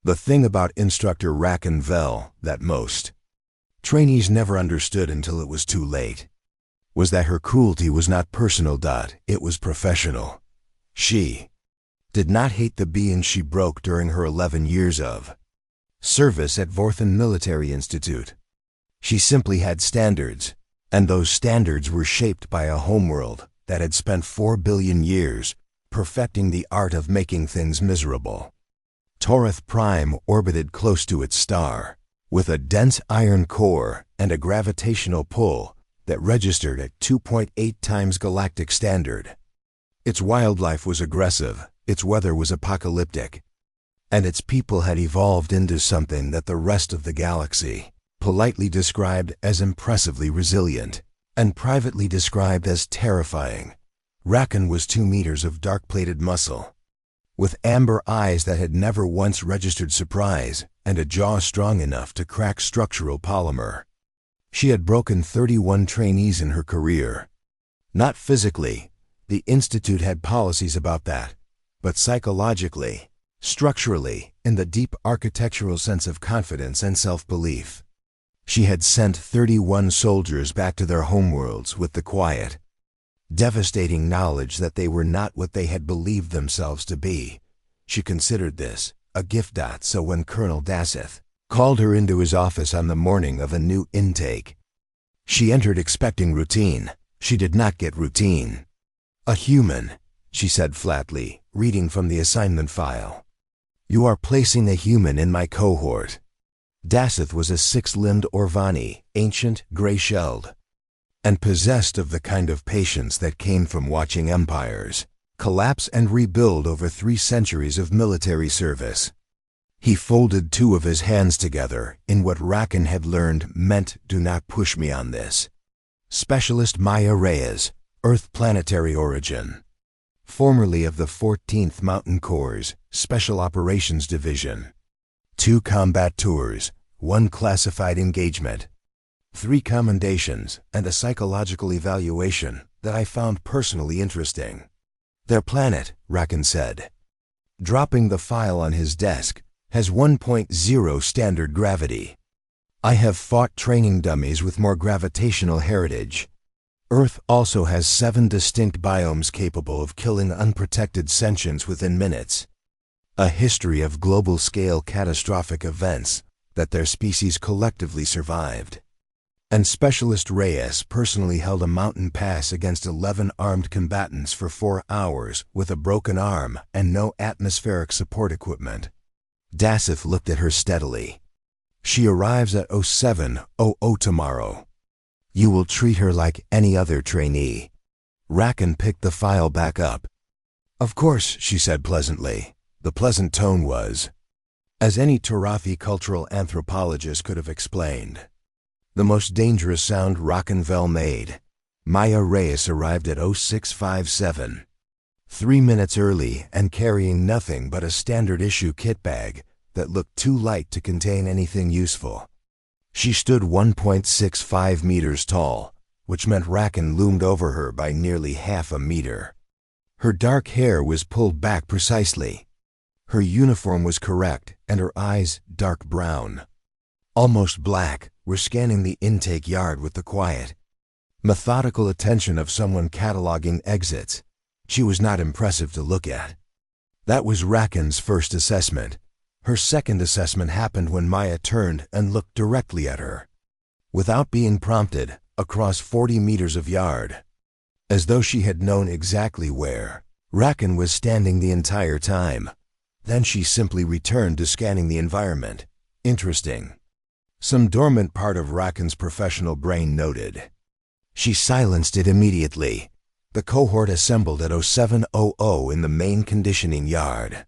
The thing about Instructor Laughed that most trainees never understood until it was too late was that her cruelty was not personal. It was professional. She did not hate the being she broke during her 11 years of service at Vorthen Military Institute. She simply had standards, and those standards were shaped by a homeworld that had spent 4 billion years perfecting the art of making things miserable. Torith Prime orbited close to its star, with a dense iron core and a gravitational pull that registered at 2.8 times galactic standard. Its wildlife was aggressive, its weather was apocalyptic, and its people had evolved into something that the rest of the galaxy politely described as impressively resilient, and privately described as terrifying. Rakan was 2 meters of dark-plated muscle, with amber eyes that had never once registered surprise, and a jaw strong enough to crack structural polymer. She had broken 31 trainees in her career. Not physically, the Institute had policies about that, but psychologically, structurally, in the deep architectural sense of confidence and self-belief. She had sent 31 soldiers back to their homeworlds with the quiet, devastating knowledge that they were not what they had believed themselves to be. She considered this a gift. So when Colonel Daseth called her into his office on the morning of a new intake, she entered expecting routine. She did not get routine. "A human," she said flatly, reading from the assignment file. "You are placing a human in my cohort." Daseth was a 6-limbed Orvani, ancient, gray-shelled, and possessed of the kind of patience that came from watching empires collapse and rebuild over 3 centuries of military service. He folded 2 of his hands together in what Rakan had learned meant "do not push me on this." Specialist Maya Reyes, Earth planetary origin, formerly of the 14th Mountain Corps, Special Operations Division. 2 combat tours, 1 classified engagement, 3 commendations, and a psychological evaluation that I found personally interesting. "Their planet," Rakan said, dropping the file on his desk, "has 1.0 standard gravity. I have fought training dummies with more gravitational heritage. Earth also has 7 distinct biomes capable of killing unprotected sentients within minutes. A history of global-scale catastrophic events that their species collectively survived. And Specialist Reyes personally held a mountain pass against 11 armed combatants for 4 hours with a broken arm and no atmospheric support equipment." Daseth looked at her steadily. "She arrives at 07:00 tomorrow. You will treat her like any other trainee." Rakan picked the file back up. "Of course," she said pleasantly. The pleasant tone was, as any Tarathi cultural anthropologist could have explained, the most dangerous sound Rakan made. Maya Reyes arrived at 0657, 3 minutes early and carrying nothing but a standard-issue kit bag that looked too light to contain anything useful. She stood 1.65 meters tall, which meant Rakan loomed over her by nearly half a meter. Her dark hair was pulled back precisely. Her uniform was correct, and her eyes, dark brown, almost black, were scanning the intake yard with the quiet, methodical attention of someone cataloging exits. She was not impressive to look at. That was Rakan's first assessment. Her second assessment happened when Maya turned and looked directly at her, without being prompted, across 40 meters of yard, as though she had known exactly where Rakan was standing the entire time. Then she simply returned to scanning the environment. Interesting. Some dormant part of Rakan's professional brain noted. She silenced it immediately. The cohort assembled at 07:00 in the main conditioning yard.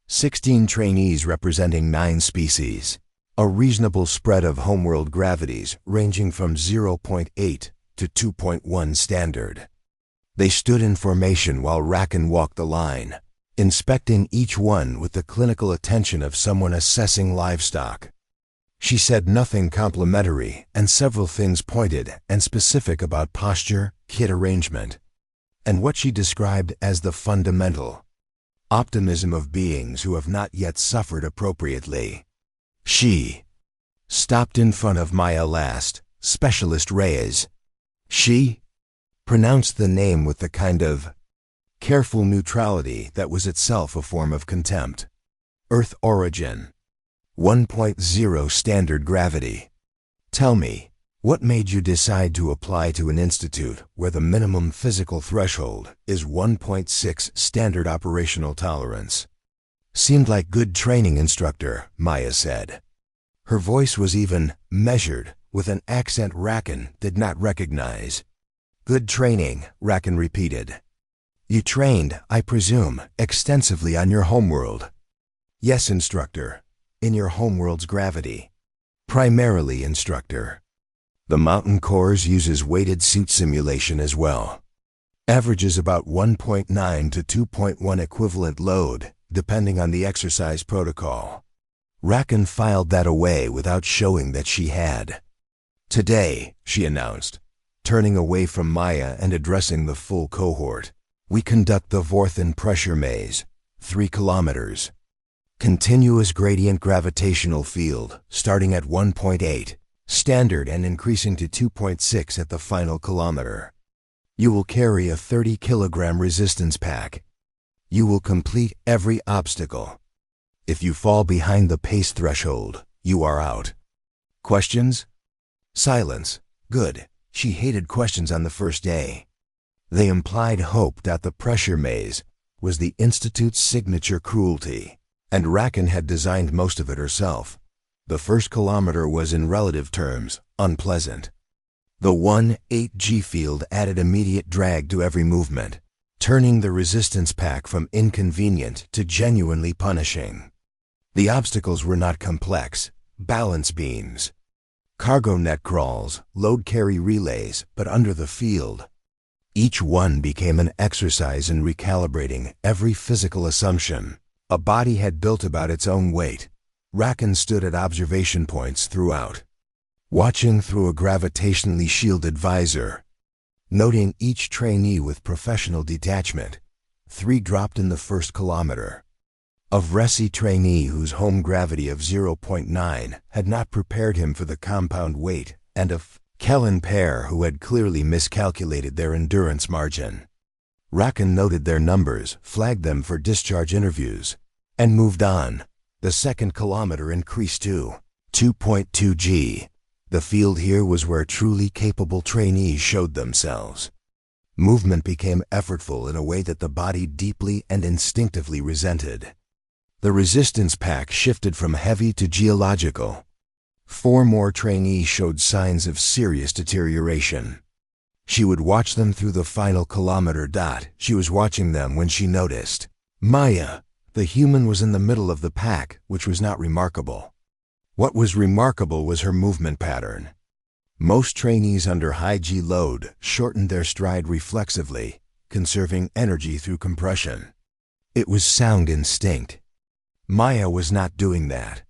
16 trainees representing 9 species. A reasonable spread of homeworld gravities ranging from 0.8 to 2.1 standard. They stood in formation while Rakan walked the line, inspecting each one with the clinical attention of someone assessing livestock. She said nothing complimentary and several things pointed and specific about posture, kit arrangement, and what she described as the fundamental optimism of beings who have not yet suffered appropriately. She stopped in front of Maya last, Specialist Reyes. She pronounced the name with the kind of careful neutrality that was itself a form of contempt. Earth origin. 1.0 standard gravity. Tell me, what made you decide to apply to an institute where the minimum physical threshold is 1.6 standard operational tolerance? Seemed like good training, instructor, Maya said. Her voice was even measured, with an accent Rakan did not recognize. Good training, Rakan repeated. You trained, I presume, extensively on your homeworld. Yes, instructor. In your homeworld's gravity. Primarily, instructor. The mountain cores uses weighted suit simulation as well. Averages about 1.9 to 2.1 equivalent load, depending on the exercise protocol. Rakan filed that away without showing that she had. Today, she announced, turning away from Maya and addressing the full cohort, we conduct the Vorthen pressure maze, 3 kilometers. Continuous gradient gravitational field, starting at 1.8, standard and increasing to 2.6 at the final kilometer. You will carry a 30-kilogram resistance pack. You will complete every obstacle. If you fall behind the pace threshold, you are out. Questions? Silence. Good. She hated questions on the first day. They implied hope that the pressure maze was the Institute's signature cruelty, and Rakan had designed most of it herself. The first kilometer was, in relative terms, unpleasant. The 1.8G field added immediate drag to every movement, turning the resistance pack from inconvenient to genuinely punishing. The obstacles were not complex, balance beams, cargo net crawls, load carry relays, but under the field. Each one became an exercise in recalibrating every physical assumption a body had built about its own weight. Rakan stood at observation points throughout, watching through a gravitationally shielded visor, noting each trainee with professional detachment. 3 dropped in the first kilometer. A Vresi trainee whose home gravity of 0.9 had not prepared him for the compound weight, and a Kellen pair who had clearly miscalculated their endurance margin. Rakan noted their numbers, flagged them for discharge interviews, and moved on. The second kilometer increased to 2.2 G. The field here was where truly capable trainees showed themselves. Movement became effortful in a way that the body deeply and instinctively resented. The resistance pack shifted from heavy to geological. 4 more trainees showed signs of serious deterioration. She would watch them through the final kilometer. She was watching them when she noticed Maya. The human was in the middle of the pack, which was not remarkable. What was remarkable was her movement pattern. Most trainees under high G load shortened their stride reflexively, conserving energy through compression. It was sound instinct. Maya was not doing that.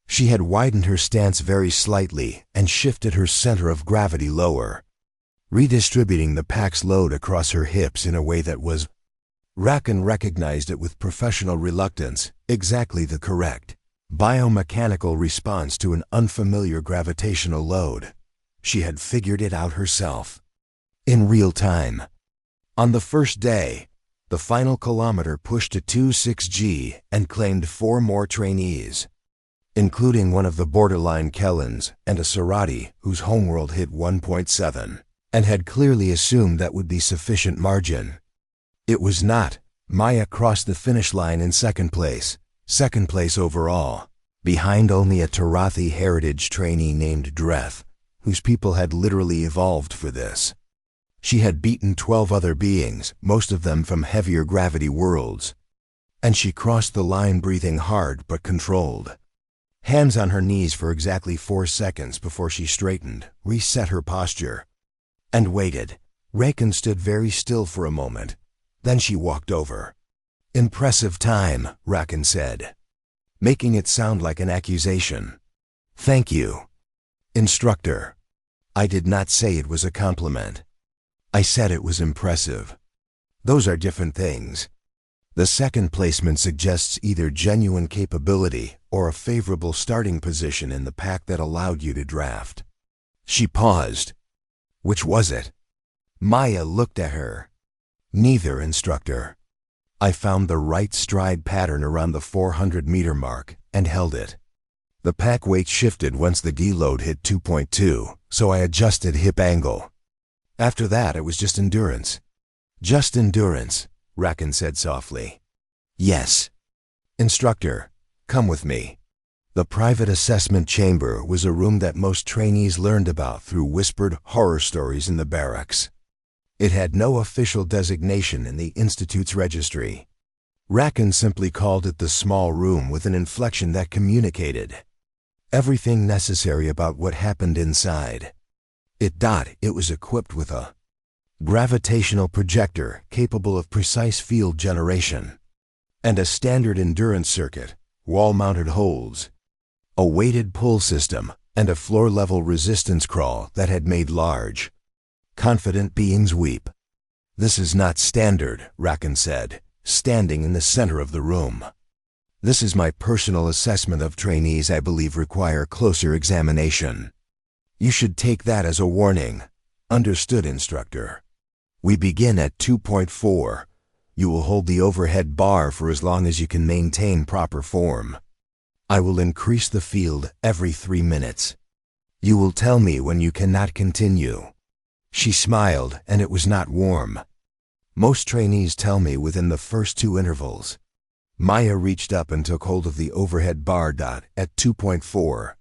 She had widened her stance very slightly and shifted her center of gravity lower, redistributing the pack's load across her hips in a way that was, Rakan recognized it with professional reluctance, exactly the correct biomechanical response to an unfamiliar gravitational load. She had figured it out herself. In real time. On the first day, the final kilometer pushed to 2.6 G and claimed 4 more trainees, including one of the borderline Kellens and a Sarati whose homeworld hit 1.7, and had clearly assumed that would be sufficient margin. It was not. Maya crossed the finish line in second place overall, behind only a Tarathi heritage trainee named Dreth, whose people had literally evolved for this. She had beaten 12 other beings, most of them from heavier gravity worlds, and she crossed the line breathing hard but controlled. Hands on her knees for exactly 4 seconds before she straightened, reset her posture, and waited. Rakan stood very still for a moment. Then she walked over. Impressive time, Rakan said, making it sound like an accusation. Thank you, instructor. I did not say it was a compliment. I said it was impressive. Those are different things. The second placement suggests either genuine capability or a favorable starting position in the pack that allowed you to draft. She paused. Which was it? Maya looked at her. Neither, instructor. I found the right stride pattern around the 400-meter mark and held it. The pack weight shifted once the deload hit 2.2, so I adjusted hip angle. After that, it was just endurance. Just endurance, Rakan said softly. Yes. Instructor, come with me. The private assessment chamber was a room that most trainees learned about through whispered horror stories in the barracks. It had no official designation in the Institute's registry. Rakan simply called it the small room with an inflection that communicated everything necessary about what happened inside. It was equipped with a gravitational projector capable of precise field generation, and a standard endurance circuit, wall-mounted holds, a weighted pull system, and a floor-level resistance crawl that had made large, confident beings weep. This is not standard, Rakan said, standing in the center of the room. This is my personal assessment of trainees I believe require closer examination. You should take that as a warning. Understood, instructor. We begin at 2.4. You will hold the overhead bar for as long as you can maintain proper form. I will increase the field every 3 minutes. You will tell me when you cannot continue. She smiled, and it was not warm. Most trainees tell me within the first 2 intervals. Maya reached up and took hold of the overhead bar. At 2.4.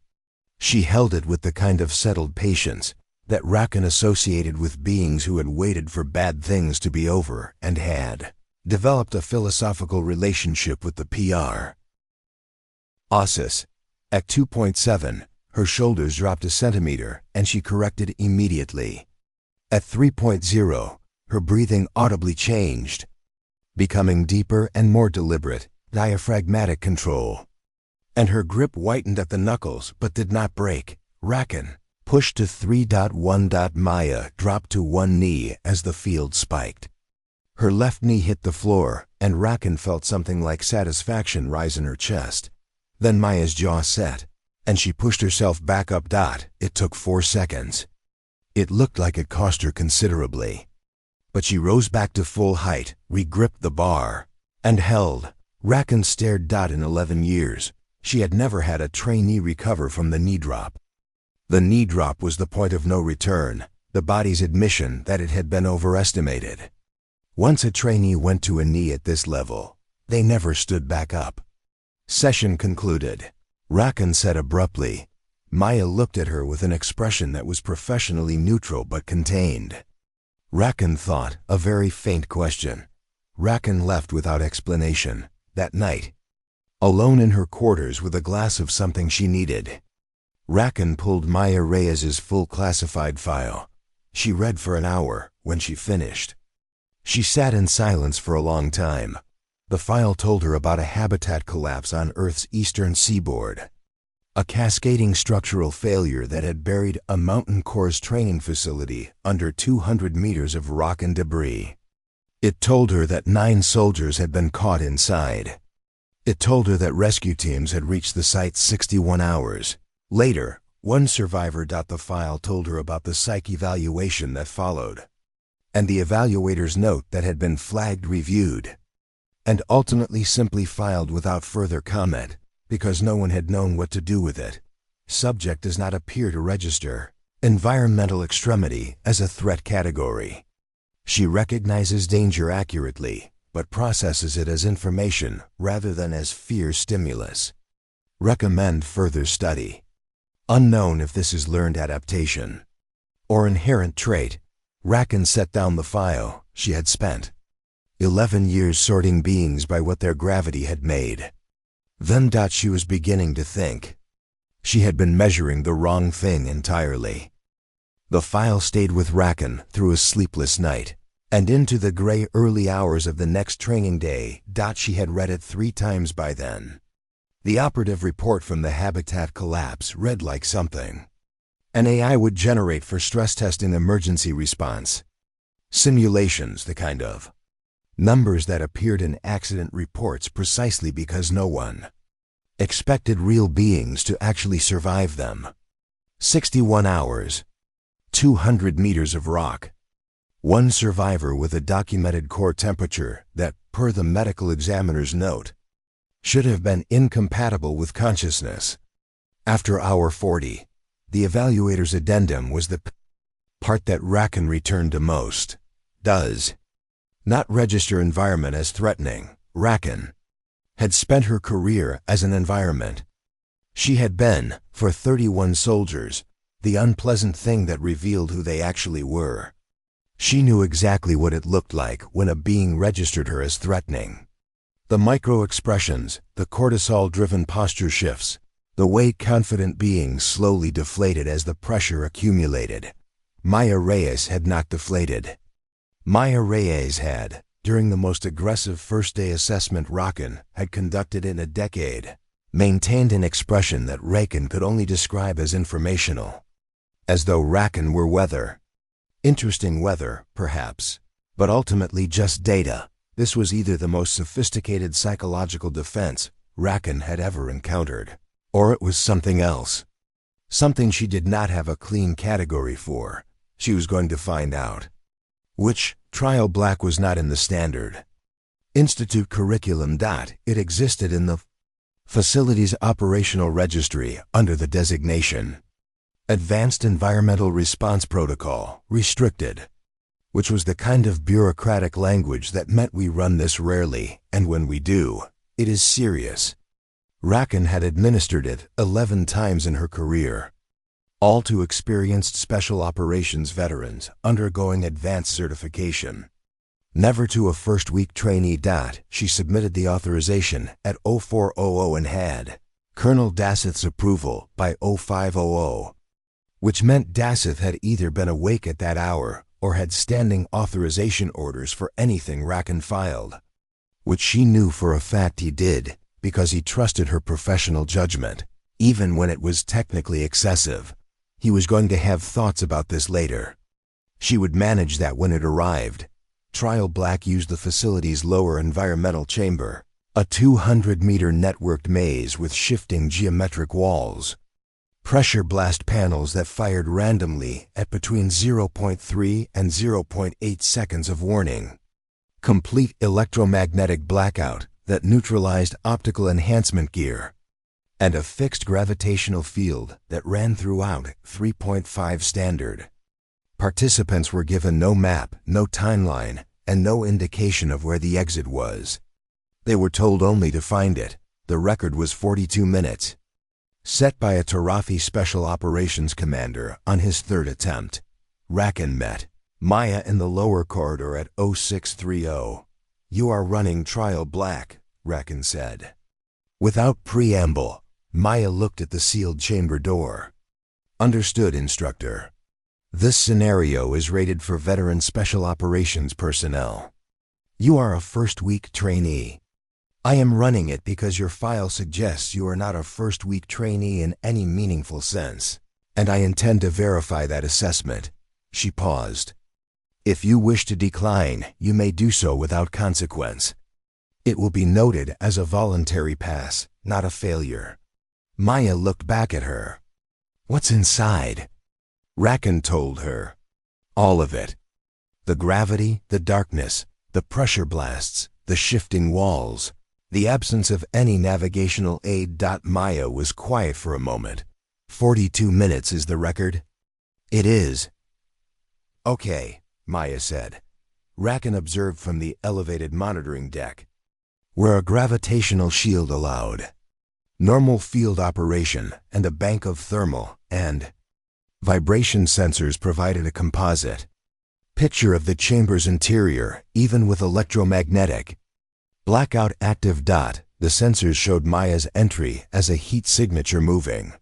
She held it with the kind of settled patience that Rakan associated with beings who had waited for bad things to be over and had developed a philosophical relationship with the PR. Ausis. At 2.7, her shoulders dropped a centimeter and she corrected immediately. At 3.0, her breathing audibly changed, becoming deeper and more deliberate, diaphragmatic control. And her grip whitened at the knuckles but did not break. Rakan pushed to 3.1. Maya dropped to one knee as the field spiked. Her left knee hit the floor, and Rakan felt something like satisfaction rise in her chest. Then Maya's jaw set, and she pushed herself back up. It took 4 seconds. It looked like it cost her considerably. But she rose back to full height, re-gripped the bar, and held. Rakan stared. In 11 years, she had never had a trainee recover from the knee drop. The knee drop was the point of no return, the body's admission that it had been overestimated. Once a trainee went to a knee at this level, they never stood back up. Session concluded. Rakan said abruptly. Maya looked at her with an expression that was professionally neutral but contained. Rakan thought, a very faint question. Rakan left without explanation, that night, alone in her quarters with a glass of something she needed. Rakan pulled Maya Reyes's full classified file. She read for an hour. When she finished, she sat in silence for a long time. The file told her about a habitat collapse on Earth's eastern seaboard, a cascading structural failure that had buried a mountain corps training facility under 200 meters of rock and debris. It told her that 9 soldiers had been caught inside. It told her that rescue teams had reached the site 61 hours. Later, one survivor. The file told her about the psych evaluation that followed, and the evaluator's note that had been flagged reviewed, and ultimately simply filed without further comment, because no one had known what to do with it. Subject does not appear to register environmental extremity as a threat category. She recognizes danger accurately, but processes it as information rather than as fear stimulus. Recommend further study. Unknown if this is learned adaptation or inherent trait. Rakan set down the file. She had spent 11 years sorting beings by what their gravity had made. Then she was beginning to think. She had been measuring the wrong thing entirely. The file stayed with Rakan through a sleepless night, and into the gray early hours of the next training day. She had read it 3 times by then. The operative report from the habitat collapse read like something an AI would generate for stress testing emergency response. Simulations, the kind of Numbers that appeared in accident reports precisely because no one expected real beings to actually survive them. 61 hours, 200 meters of rock. One survivor with a documented core temperature that, per the medical examiner's note, should have been incompatible with consciousness. After hour 40, the evaluator's addendum was the part that Rakan returned to most. Does not register environment as threatening. Rakan had spent her career as an environment. She had been, for 31 soldiers, the unpleasant thing that revealed who they actually were. She knew exactly what it looked like when a being registered her as threatening. The micro-expressions, the cortisol-driven posture shifts, the way confident beings slowly deflated as the pressure accumulated. Maya Reyes had not deflated. Maya Reyes had, during the most aggressive first-day assessment Rakan had conducted in a decade, maintained an expression that Rakan could only describe as informational. As though Rakan were weather. Interesting weather, perhaps, but ultimately just data. This was either the most sophisticated psychological defense Rakan had ever encountered, or it was something else. Something she did not have a clean category for. She was going to find out. Which, Trial Black was not in the standard Institute curriculum. It existed in the facility's operational registry under the designation Advanced Environmental Response Protocol, Restricted, which was the kind of bureaucratic language that meant we run this rarely, and when we do, it is serious. Rakan had administered it 11 times in her career, all to experienced special operations veterans undergoing advanced certification. Never to a first-week trainee. She submitted the authorization at 0400 and had Colonel Dasseth's approval by 0500, which meant Dasseth had either been awake at that hour or had standing authorization orders for anything Rakan filed, which she knew for a fact he did because he trusted her professional judgment, even when it was technically excessive. He was going to have thoughts about this later. She would manage that when it arrived. Trial Black used the facility's lower environmental chamber, a 200-meter networked maze with shifting geometric walls, pressure blast panels that fired randomly at between 0.3 and 0.8 seconds of warning, complete electromagnetic blackout that neutralized optical enhancement gear, and a fixed gravitational field that ran throughout 3.5 standard. Participants were given no map, no timeline, and no indication of where the exit was. They were told only to find it. The record was 42 minutes, set by a Tarafi Special Operations Commander on his third attempt. Rakan met Maya in the lower corridor at 0630. "You are running Trial Black," Rakan said. Without preamble, Maya looked at the sealed chamber door. "Understood, Instructor. This scenario is rated for veteran Special Operations personnel. You are a first-week trainee. I am running it because your file suggests you are not a first-week trainee in any meaningful sense, and I intend to verify that assessment." She paused. "If you wish to decline, you may do so without consequence. It will be noted as a voluntary pass, not a failure." Maya looked back at her. "What's inside?" Rakan told her. "All of it. The gravity, the darkness, the pressure blasts, the shifting walls, the absence of any navigational aid." Maya was quiet for a moment. 42 minutes is the record? "It is." "Okay," Maya said. Rakan observed from the elevated monitoring deck. "Were a gravitational shield allowed? Normal field operation and a bank of thermal and vibration sensors provided a composite picture of the chamber's interior, even with electromagnetic blackout active. The sensors showed Maya's entry as a heat signature moving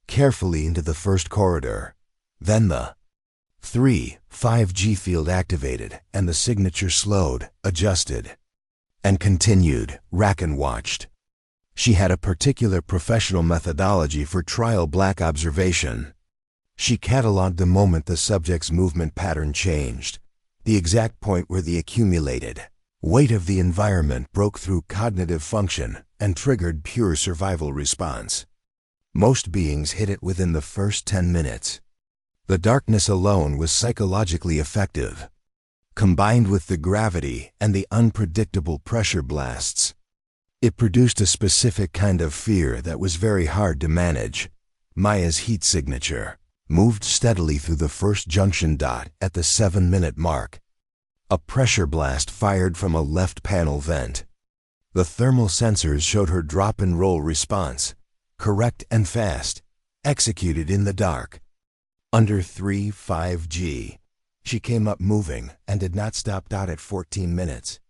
carefully into the first corridor. Then the 5G field activated and the signature slowed, adjusted, and continued. Rakan watched. She had a particular professional methodology for Trial Black observation. She cataloged the moment the subject's movement pattern changed, the exact point where the accumulated Weight of the environment broke through cognitive function and triggered pure survival response. Most beings hit it within the first 10 minutes. The darkness alone was psychologically effective. Combined with the gravity and the unpredictable pressure blasts, it produced a specific kind of fear that was very hard to manage. Maya's heat signature moved steadily through the first junction dot at the 7-minute mark. A pressure blast fired from a left panel vent. The thermal sensors showed her drop-and-roll response, correct and fast, executed in the dark. Under 3-5G, she came up moving and did not stop at 14 minutes.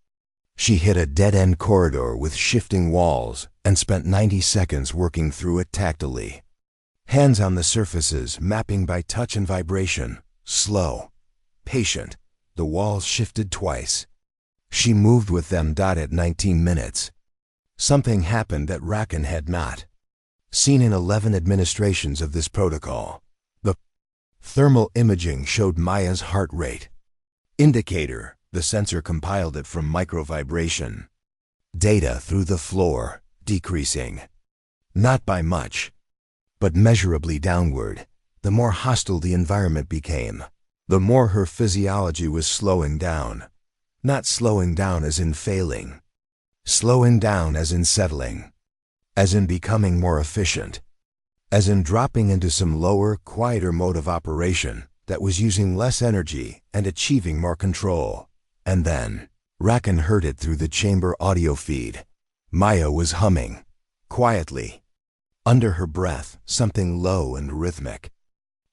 She hit a dead-end corridor with shifting walls and spent 90 seconds working through it tactily. Hands on the surfaces, mapping by touch and vibration, slow, patient. The walls shifted twice. She moved with them at 19 minutes. Something happened that Rakan had not seen in 11 administrations of this protocol. The thermal imaging showed Maya's heart rate indicator. The sensor compiled it from microvibration data through the floor, decreasing. Not by much, but measurably downward. The more hostile the environment became, the more her physiology was slowing down. Not slowing down as in failing. Slowing down as in settling. As in becoming more efficient. As in dropping into some lower, quieter mode of operation that was using less energy and achieving more control. And then, Rakan heard it through the chamber audio feed. Maya was humming, quietly. Under her breath, something low and rhythmic.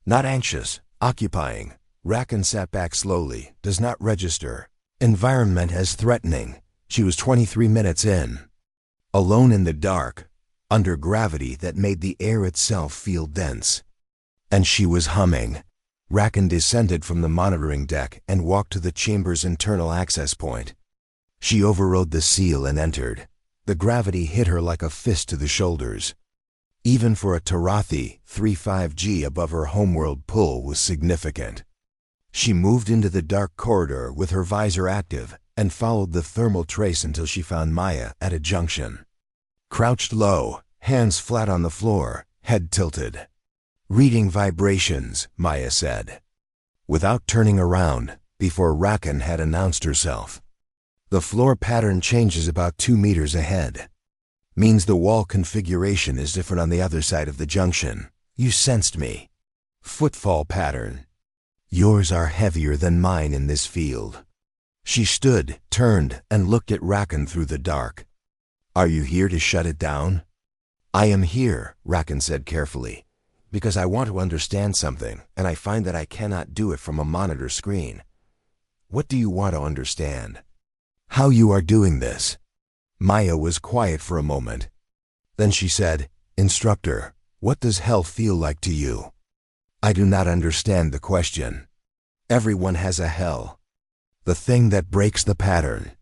Not anxious, occupying. Rakan sat back slowly, does not register. Environment as threatening. She was 23 minutes in. Alone in the dark, under gravity that made the air itself feel dense. And she was humming. Rakan descended from the monitoring deck and walked to the chamber's internal access point. She overrode the seal and entered. The gravity hit her like a fist to the shoulders. Even for a Tarathi, 3-5G above her homeworld pull was significant. She moved into the dark corridor with her visor active and followed the thermal trace until she found Maya at a junction. Crouched low, hands flat on the floor, head tilted. Reading vibrations, Maya said, without turning around, before Rakan had announced herself. The floor pattern changes about 2 meters ahead. Means the wall configuration is different on the other side of the junction. You sensed me. Footfall pattern. Yours are heavier than mine in this field. She stood, turned, and looked at Rakan through the dark. Are you here to shut it down? I am here, Rakan said carefully, because I want to understand something, and I find that I cannot do it from a monitor screen. What do you want to understand? How you are doing this? Maya was quiet for a moment. Then she said, Instructor, what does hell feel like to you? I do not understand the question. Everyone has a hell. The thing that breaks the pattern.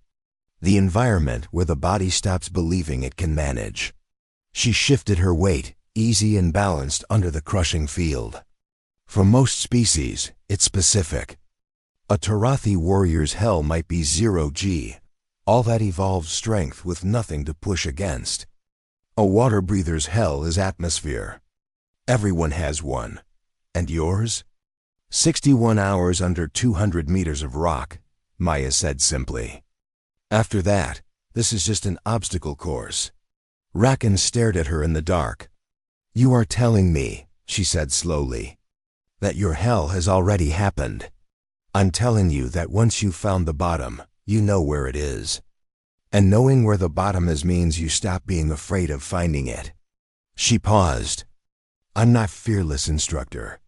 The environment where the body stops believing it can manage. She shifted her weight, easy and balanced under the crushing field. For most species, it's specific. A Tarathi warrior's hell might be 0G, all that evolved strength with nothing to push against. A water breather's hell is atmosphere. Everyone has one. And yours? 61 hours under 200 meters of rock, Maya said simply. After that, this is just an obstacle course. Rakan stared at her in the dark. You are telling me, she said slowly, that your hell has already happened. I'm telling you that once you've found the bottom, you know where it is. And knowing where the bottom is means you stop being afraid of finding it. She paused. I'm not fearless, Instructor.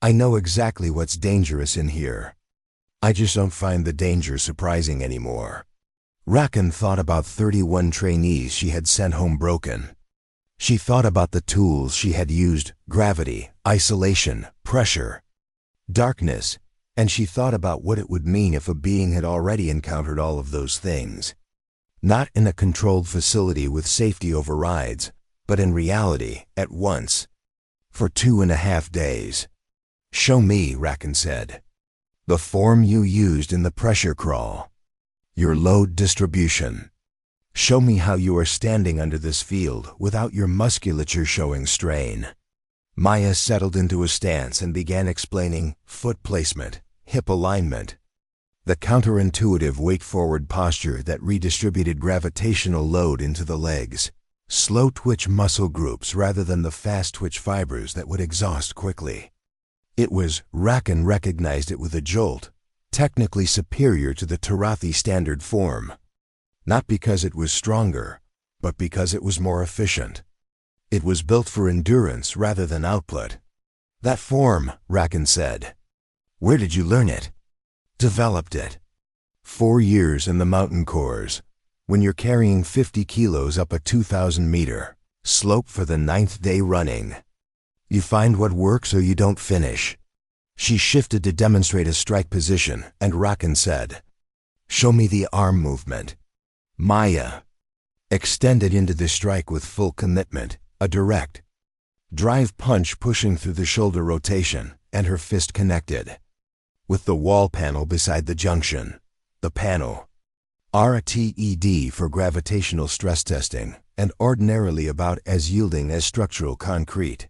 I know exactly what's dangerous in here. I just don't find the danger surprising anymore. Rakan thought about 31 trainees she had sent home broken. She thought about the tools she had used, gravity, isolation, pressure, darkness, and she thought about what it would mean if a being had already encountered all of those things. Not in a controlled facility with safety overrides, but in reality, at once. For 2.5 days. Show me, Rakan said. The form you used in the pressure crawl. Your load distribution. Show me how you are standing under this field without your musculature showing strain. Maya settled into a stance and began explaining foot placement, hip alignment, the counterintuitive weight-forward posture that redistributed gravitational load into the legs, slow twitch muscle groups rather than the fast twitch fibers that would exhaust quickly. Rakan recognized it with a jolt, technically superior to the Tarathi standard form. Not because it was stronger, but because it was more efficient. It was built for endurance rather than output. That form, Rakan said. Where did you learn it? Developed it. 4 years in the mountain cores, when you're carrying 50 kilos up a 2,000-meter slope for the 9th day running. You find what works or you don't finish. She shifted to demonstrate a strike position, and Rakan said, Show me the arm movement. Maya extended into the strike with full commitment, a direct drive punch pushing through the shoulder rotation, and her fist connected with the wall panel beside the junction. The panel, RTED for gravitational stress testing, and ordinarily about as yielding as structural concrete,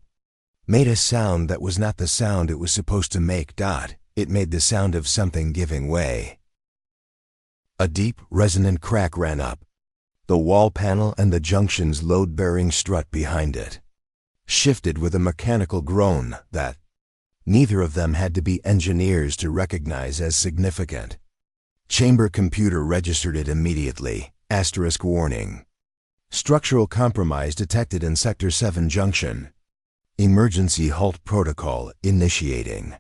made a sound that was not the sound it was supposed to make. It made the sound of something giving way. A deep, resonant crack ran up. The wall panel and the junction's load-bearing strut behind it shifted with a mechanical groan that neither of them had to be engineers to recognize as significant. Chamber computer registered it immediately. * warning. Structural compromise detected in Sector 7 junction. Emergency halt protocol initiating.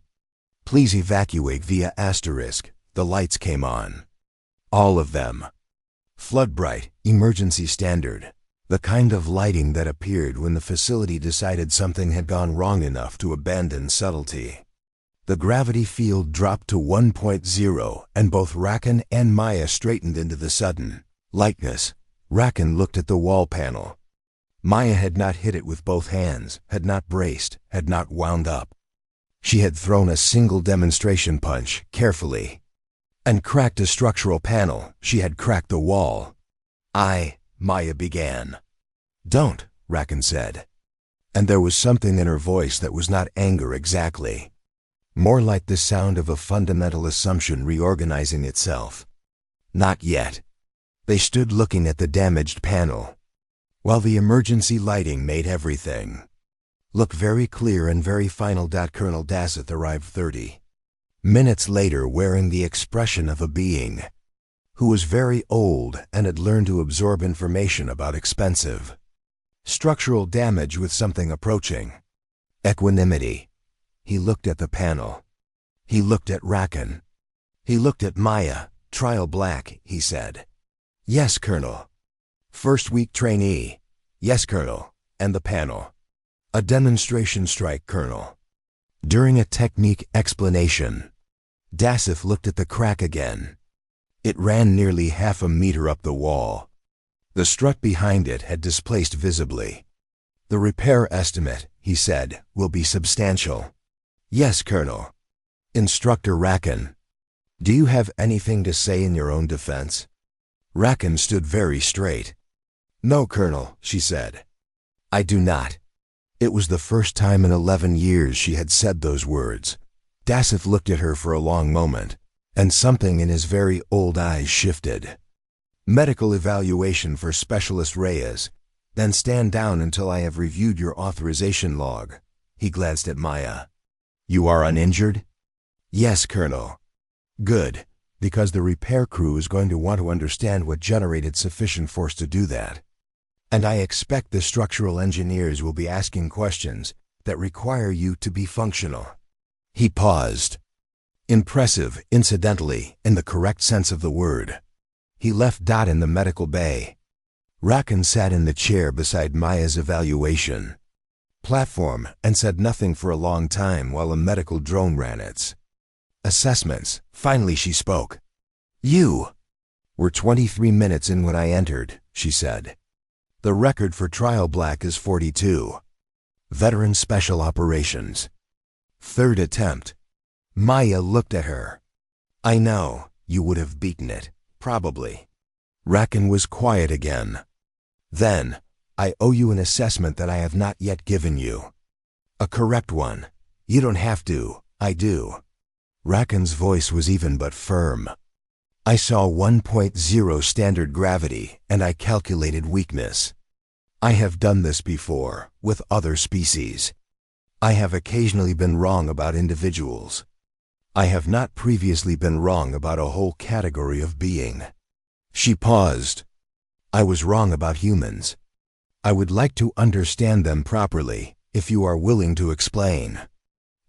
Please evacuate via *. The lights came on. All of them. Flood bright, emergency standard. The kind of lighting that appeared when the facility decided something had gone wrong enough to abandon subtlety. The gravity field dropped to 1.0, and both Rakan and Maya straightened into the sudden lightness. Rakan looked at the wall panel. Maya had not hit it with both hands, had not braced, had not wound up. She had thrown a single demonstration punch, carefully, and cracked a structural panel. She had cracked the wall. Maya began. Don't, Rakan said. And there was something in her voice that was not anger exactly. More like the sound of a fundamental assumption reorganizing itself. Not yet. They stood looking at the damaged panel, while the emergency lighting made everything look very clear and very final. Colonel Daseth arrived 30 minutes later wearing the expression of a being who was very old and had learned to absorb information about expensive structural damage with something approaching equanimity. He looked at the panel. He looked at Rakan. He looked at Maya. Trial black, he said. Yes, Colonel. First week trainee. Yes, Colonel. And the panel. A demonstration strike, Colonel. During a technique explanation, Daseth looked at the crack again. It ran nearly half a meter up the wall. The strut behind it had displaced visibly. The repair estimate, he said, will be substantial. Yes, Colonel. Instructor Rakan, do you have anything to say in your own defense? Rakan stood very straight. No, Colonel, she said. I do not. It was the first time in 11 years she had said those words. Daseth looked at her for a long moment, and something in his very old eyes shifted. Medical evaluation for Specialist Reyes, then stand down until I have reviewed your authorization log. He glanced at Maya. You are uninjured? Yes, Colonel. Good, because the repair crew is going to want to understand what generated sufficient force to do that. And I expect the structural engineers will be asking questions that require you to be functional. He paused. Impressive, incidentally, in the correct sense of the word. He left Dot in the medical bay. Rakan sat in the chair beside Maya's evaluation platform and said nothing for a long time while a medical drone ran its assessments. Finally she spoke. You were 23 minutes in when I entered, she said. The record for Trial Black is 42. Veteran Special Operations. Third attempt. Maya looked at her. I know, you would have beaten it. Probably. Rakan was quiet again. Then, I owe you an assessment that I have not yet given you. A correct one. You don't have to, I do. Rakan's voice was even but firm. I saw 1.0 standard gravity, and I calculated weakness. I have done this before, with other species. I have occasionally been wrong about individuals. I have not previously been wrong about a whole category of being. She paused. I was wrong about humans. I would like to understand them properly, if you are willing to explain.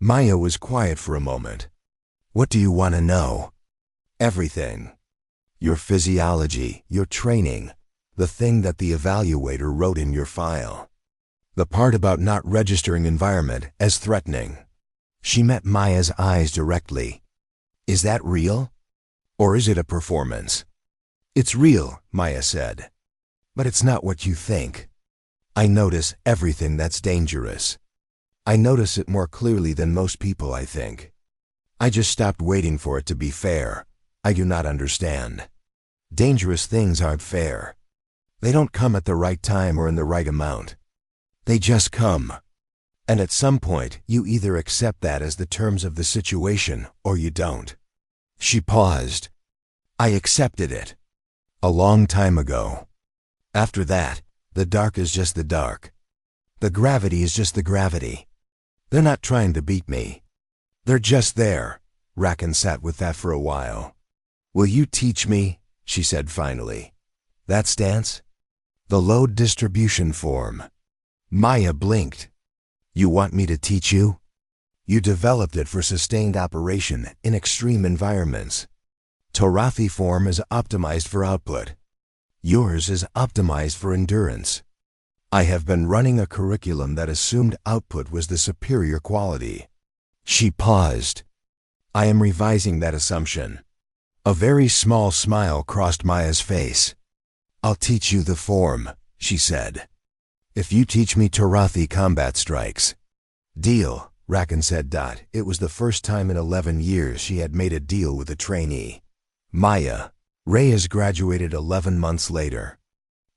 Maya was quiet for a moment. What do you want to know? Everything. Your physiology, your training, the thing that the evaluator wrote in your file. The part about not registering environment as threatening. She met Maya's eyes directly. Is that real? Or is it a performance? It's real, Maya said. But it's not what you think. I notice everything that's dangerous. I notice it more clearly than most people, I think. I just stopped waiting for it to be fair. I do not understand. Dangerous things aren't fair. They don't come at the right time or in the right amount. They just come. And at some point, you either accept that as the terms of the situation, or you don't. She paused. I accepted it. A long time ago. After that, the dark is just the dark. The gravity is just the gravity. They're not trying to beat me. They're just there. Rakan sat with that for a while. Will you teach me? She said finally. That stance? The load distribution form. Maya blinked. You want me to teach you? You developed it for sustained operation in extreme environments. Torathi form is optimized for output. Yours is optimized for endurance. I have been running a curriculum that assumed output was the superior quality. She paused. I am revising that assumption. A very small smile crossed Maya's face. I'll teach you the form, she said. If you teach me Torathi combat strikes. Deal, Rakan said. It was the first time in 11 years she had made a deal with a trainee. Maya. Reyes graduated 11 months later.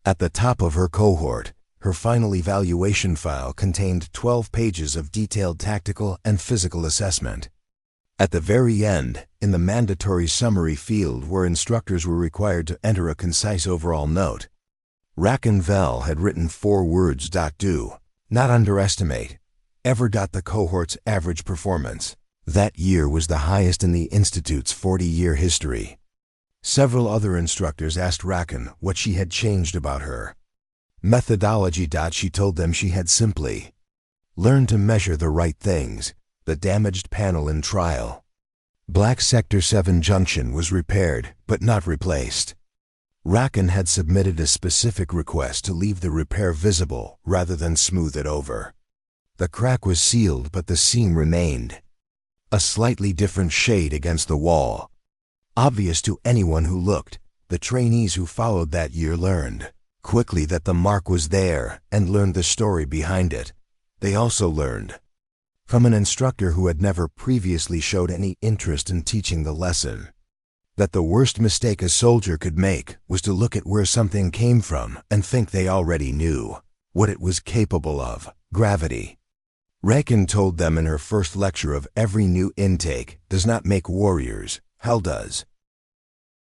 At the top of her cohort, her final evaluation file contained 12 pages of detailed tactical and physical assessment. At the very end, in the mandatory summary field where instructors were required to enter a concise overall note, Rakan Vel had written 4 words. Do not underestimate ever. The cohort's average performance that year was the highest in the Institute's 40-year history. Several other instructors asked Rakan what she had changed about her. Methodology. She told them she had simply learned to measure the right things. The damaged panel in trial. Black Sector 7 junction was repaired, but not replaced. Rakan had submitted a specific request to leave the repair visible rather than smooth it over. The crack was sealed, but the seam remained. A slightly different shade against the wall. Obvious to anyone who looked, the trainees who followed that year learned quickly that the mark was there and learned the story behind it. They also learned from an instructor who had never previously showed any interest in teaching the lesson, that the worst mistake a soldier could make was to look at where something came from and think they already knew what it was capable of, gravity. Rakan told them in her first lecture of every new intake does not make warriors, hell does.